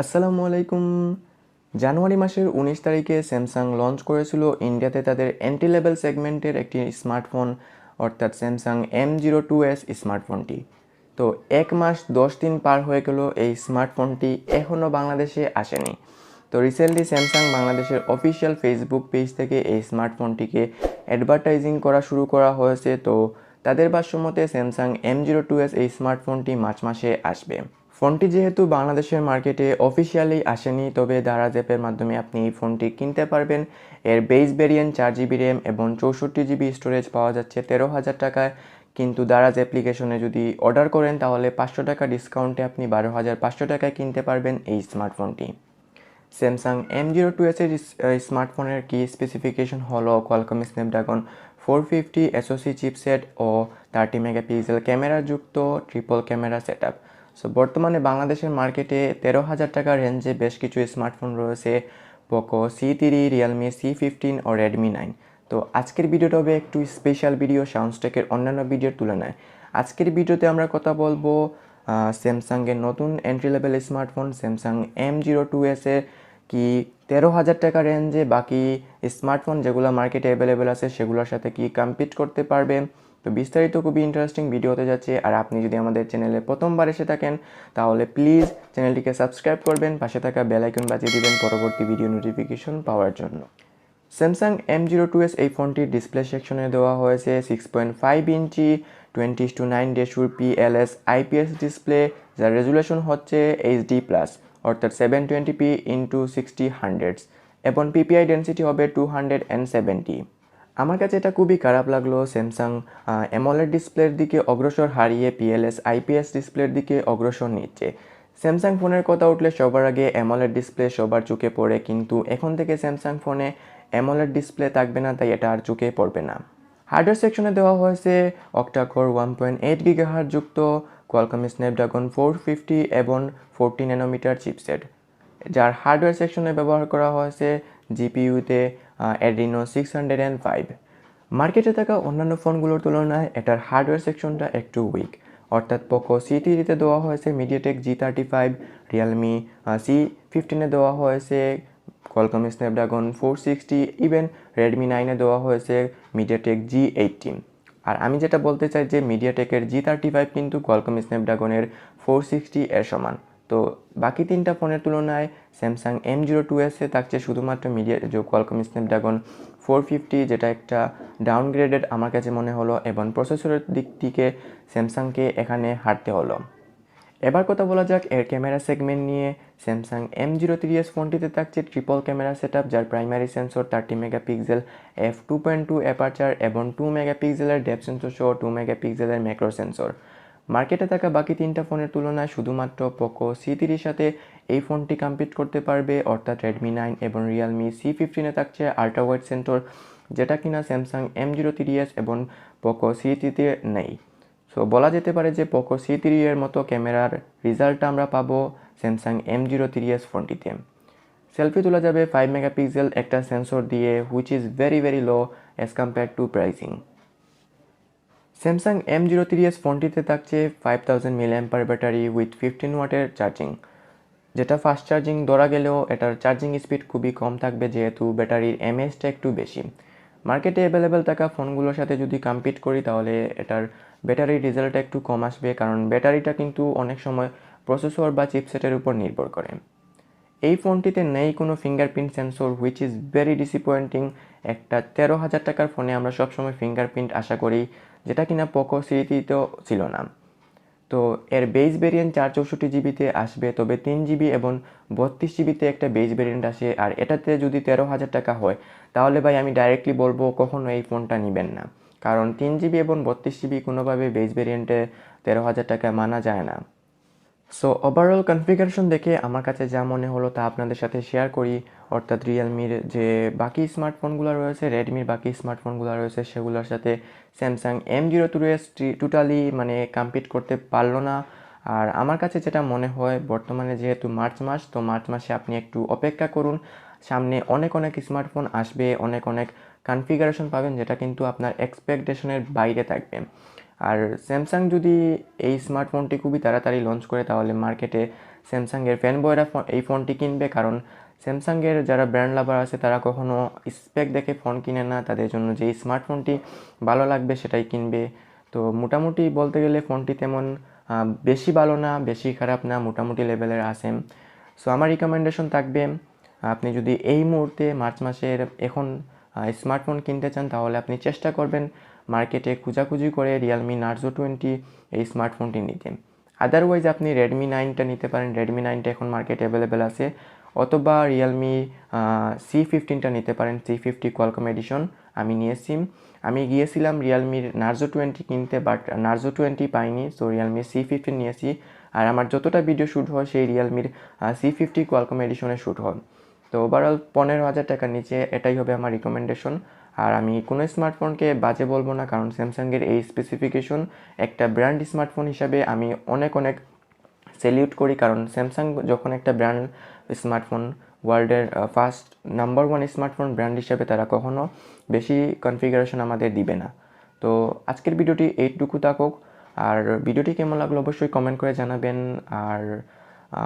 আসসালামু আলাইকুম। জানুয়ারি মাসের 19 তারিখে স্যামসাং লঞ্চ করেছিল ইন্ডিয়াতে তাদের এন্ট্রি লেভেল সেগমেন্টের একটি স্মার্টফোন, অর্থাৎ স্যামসাং M02s স্মার্টফোনটি। তো 1 মাস 10 দিন পার হয়ে গেল, এই স্মার্টফোনটি এখনও বাংলাদেশে আসেনি। তো রিসেন্টলি স্যামসাং বাংলাদেশের অফিসিয়াল ফেসবুক পেজ থেকে এই স্মার্টফোনটিকে অ্যাডভার্টাইজিং করা শুরু করা হয়েছে। তো তাদের ভাষ্যমতে স্যামসাং M02s এই স্মার্টফোনটি মার্চ মাসে আসবে। ফোনটি যেহেতু বাংলাদেশের মার্কেটে অফিসিয়ালি আসেনি, তবে দারাজ অ্যাপের মাধ্যমে আপনি এই ফোনটি কিনতে পারবেন। এর বেস ভেরিয়েন্ট 4 GB র্যাম এবং 64 GB স্টোরেজ পাওয়া যাচ্ছে 13,000 টাকায়। কিন্তু দারাজ অ্যাপ্লিকেশনে যদি অর্ডার করেন তাহলে 500 টাকা ডিসকাউন্টে আপনি 12,500 টাকায় কিনতে পারবেন এই স্মার্টফোনটি। স্যামসাং M02s এর স্মার্টফোনের কি স্পেসিফিকেশন হলো কোয়ালকম স্ন্যাপড্রাগন 450 SoC চিপসেট ও 30 মেগাপিক্সেল ক্যামেরা যুক্ত ট্রিপল ক্যামেরা সেটআপ। সো বর্তমানে বাংলাদেশের মার্কেটে 13,000 টাকার রেঞ্জে বেশ কিছু স্মার্টফোন রয়েছে, পোকো C3, রিয়েলমি C15 ও রেডমি 9। তো আজকের ভিডিওটা হবে একটু স্পেশাল ভিডিও সাউন্ডস্টেকের অন্যান্য ভিডিওর তুলনায়। আজকের ভিডিওতে আমরা কথা বলবো স্যামসাংয়ের নতুন entry level smartphone Samsung M02s এর কি 13,000 টাকা রেঞ্জে বাকি স্মার্টফোন যেগুলো মার্কেটে অ্যাভেলেবেল আছে সেগুলোর সাথে কি কম্পিট করতে পারবে। তো বিস্তারিত খুবই ইন্টারেস্টিং ভিডিও হতে যাচ্ছে। আর আপনি যদি আমাদের চ্যানেলে প্রথমবার এসে থাকেন তাহলে প্লিজ চ্যানেলটিকে সাবস্ক্রাইব করবেন, পাশে থাকা বেল আইকন বাজিয়ে দিবেন পরবর্তী ভিডিও নোটিফিকেশন পাওয়ার জন্য। স্যামসাং M02s এই ফোনটির ডিসপ্লে সেকশনে দেওয়া হয়েছে 6.5 ইঞ্চি 20:9 রেশিওর PLS IPS ডিসপ্লে, যার রেজুলেশন হচ্ছে HD+, অর্থাৎ 720p/60 এবং PPI ডেন্সিটি হবে 270। আমার কাছে এটা খুবই খারাপ লাগলো, স্যামসাং অ্যামোলেড ডিসপ্লের দিকে অগ্রসর হারিয়ে PLS IPS ডিসপ্লের দিকে অগ্রসর নিচ্ছে। স্যামসাং ফোনের কথা উঠলে সবার আগে অ্যামোলেড ডিসপ্লে সবার চোখে পড়ে, কিন্তু এখন থেকে স্যামসাং ফোনে অ্যামোলেড ডিসপ্লে থাকবে না, তাই এটা আর চোখে পড়বে না। হার্ডওয়্যার সেকশনে দেওয়া হয়েছে অক্টাকোর 1.8 GHz যুক্ত কোয়ালকম স্ন্যাপড্রাগন 450 এবং 40 ন্যানোমিটার চিপসেট, যার হার্ডওয়্যার সেকশনে ব্যবহার করা হয়েছে জিপিইউতে অ্যাড্রিনো 605। মার্কেটে থাকা অন্যান্য ফোনগুলোর তুলনায় এটার হার্ডওয়্যার সেকশনটা একটু উইক, অর্থাৎ পোকো C3-তে দেওয়া হয়েছে মিডিয়াটেক G35, রিয়েলমি C15-এ দেওয়া হয়েছে কোয়ালকম স্ন্যাপড্রাগন 460, ইভেন রেডমি 9-এ দেওয়া হয়েছে মিডিয়াটেক G18। আর আমি যেটা বলতে চাই যে মিডিয়াটেকের G35 কিন্তু কোয়ালকম স্ন্যাপড্রাগনের 460 এর সমান। তো বাকি তিনটা ফোনের তুলনায় স্যামসাং M02s-এ থাকছে শুধুমাত্র কোয়ালকম স্ন্যাপড্রাগন 450, যেটা একটা ডাউনগ্রেডেড আমার কাছে মনে হলো, এবং প্রসেসরের দিক থেকে স্যামসাংকে এখানে হারতে হলো। এবার কথা বলা যাক এর ক্যামেরা সেগমেন্ট নিয়ে। স্যামসাং M03s ফোনটিতে থাকছে ট্রিপল ক্যামেরা সেটআপ, যার primary sensor 30 megapixel f2.2 aperture এবং 2 মেগাপিক্সেলের ডেপথ সেন্সর সহ 2 মেগাপিক্সেলের ম্যাক্রো সেন্সর। মার্কেটে থাকা বাকি তিনটা ফোনের তুলনায় শুধুমাত্র পোকো C3-এর সাথে এই ফোনটি কম্পিট করতে পারবে, অর্থাৎ রেডমি 9 এবং রিয়েলমি C15-এ থাকছে আল্ট্রা ওয়াইড সেন্সর, যেটা কিনা স্যামসাং M03s এবং পোকো C3-তে নেই। সো বলা যেতে পারে যে পোকো C3 এর মতো ক্যামেরার রেজাল্টটা আমরা পাবো স্যামসাং M03s ফোনটিতে। সেলফি তোলা যাবে 5 মেগাপিক্সেল একটা সেন্সর দিয়ে, which is very very low as compare to pricing. Samsung M03s ফোনটিতে থাকছে 5000 mAh ব্যাটারি উইথ 15 ওয়াটের চার্জিং, যেটা ফাস্ট চার্জিং ধরা গেলেও এটার চার্জিং স্পিড খুবই কম থাকবে যেহেতু ব্যাটারির এমএএইচটা একটু বেশি। মার্কেটে অ্যাভেলেবেল থাকা ফোনগুলোর সাথে যদি কম্পিট করি তাহলে এটার ব্যাটারির রেজাল্টটা একটু কম আসবে, কারণ ব্যাটারিটা কিন্তু অনেক সময় প্রসেসর বা চিপসেটের উপর নির্ভর করে। এই ফোনটিতে নেই কোনো fingerprint sensor, which is very disappointing. একটা 13,000 টাকার ফোনে আমরা সবসময় ফিঙ্গারপ্রিন্ট আশা করি, যেটা কিনা পোকো C3-তেও ছিল না। তো এর বেস ভেরিয়েন্ট 464 জিবিতে আসবে, তবে 3 GB এবং 32 জিবিতে একটা বেস ভেরিয়েন্ট আসে। আর এটাতে যদি 13,000 টাকা হয় তাহলে ভাই আমি ডাইরেক্টলি বলবো কখনো এই ফোনটা নেবেন না, কারণ 3 GB এবং 32 GB কোনোভাবে বেস ভেরিয়েন্টে 13,000 টাকা মানা যায় না। সো ওভারঅল কনফিগারেশন দেখে আমার কাছে যা মনে হলো তা আপনাদের সাথে শেয়ার করি, অর্থাৎ রিয়েলমির যে বাকি স্মার্টফোনগুলো রয়েছে, রেডমির বাকি স্মার্টফোনগুলো রয়েছে, সেগুলোর সাথে স্যামসাং M02s টোটালি মানে কম্পিট করতে পারলো না। আর আমার কাছে যেটা মনে হয় বর্তমানে যেহেতু মার্চ মাস, তো মার্চ মাসে আপনি একটু অপেক্ষা করুন, সামনে অনেক অনেক স্মার্টফোন আসবে, অনেক অনেক কনফিগারেশন পাবেন যেটা কিন্তু আপনার এক্সপেকটেশনের বাইরে থাকবে। আর স্যামসাং যদি এই স্মার্টফোনটি খুবই তাড়াতাড়ি লঞ্চ করে তাহলে মার্কেটে স্যামসাংয়ের ফ্যানবয়রা এই ফোনটি কিনবে, কারণ স্যামসাংয়ের যারা ব্র্যান্ড লাভার আছে তারা কখনো স্পেক দেখে ফোন কিনে না, তাদের জন্য যে স্মার্টফোনটি ভালো লাগবে সেটাই কিনবে। তো মোটামুটি বলতে গেলে ফোনটি তেমন বেশি ভালো না, বেশি খারাপ না, মোটামুটি লেভেলের আছে। সো আমার রিকমেন্ডেশন থাকবে, আপনি যদি এই মুহূর্তে মার্চ মাসের এখন স্মার্টফোন কিনতে চান তাহলে আপনি চেষ্টা করবেন মার্কেটে খোঁজাখুঁজি করে রিয়েলমি নার্জো 20 এই স্মার্টফোনটি নিতে। আদারওয়াইজ আপনি রেডমি 9টা নিতে পারেন, রেডমি 9টা এখন মার্কেটে অ্যাভেলেবেল আছে, অথবা রিয়েলমি C15টা নিতে পারেন, C50 কোয়ালকম এডিশন আমি নিয়েছি। আমি গিয়েছিলাম রিয়েলমির নার্জো 20 কিনতে, বাট নার্জো 20 পাইনি, সো রিয়েলমি C15 নিয়েছি। আর আমার যতটা ভিডিও শ্যুট হয় সেই রিয়েলমির C50 কোয়ালকম এডিশনে শ্যুট হয়। তো ওভারঅল 15,000 টাকার নিচে এটাই হবে আমার রিকমেন্ডেশন। আর আমি কোনো স্মার্টফোনকে বাজে বলবো না, কারণ স্যামসাংয়ের এই স্পেসিফিকেশন একটা ব্র্যান্ড স্মার্টফোন হিসাবে আমি অনেক অনেক সেলিউট করি, কারণ স্যামসাং যখন একটা ব্র্যান্ড স্মার্টফোন, ওয়ার্ল্ডের ফার্স্ট নাম্বার 1 স্মার্টফোন ব্র্যান্ড হিসাবে তারা কখনো বেশি কনফিগারেশন আমাদের দিবে না। তো আজকের ভিডিওটি এইটুকু থাকুক, আর ভিডিওটি কেমন লাগলো অবশ্যই কমেন্ট করে জানাবেন। আর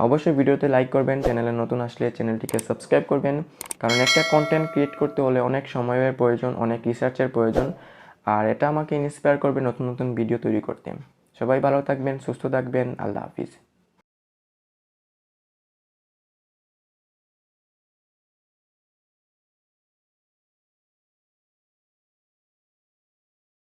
অবশ্যই ভিডিওতে লাইক করবেন, চ্যানেলে নতুন আসলে চ্যানেলটিকে সাবস্ক্রাইব করবেন, কারণ একটা কন্টেন্ট ক্রিয়েট করতে হলে অনেক সময়ের প্রয়োজন, অনেক রিসার্চের প্রয়োজন, আর এটা আমাকে ইন্সপায়ার করবে নতুন নতুন ভিডিও তৈরি করতে। সবাই ভালো থাকবেন, সুস্থ থাকবেন, আল্লাহ হাফিজ।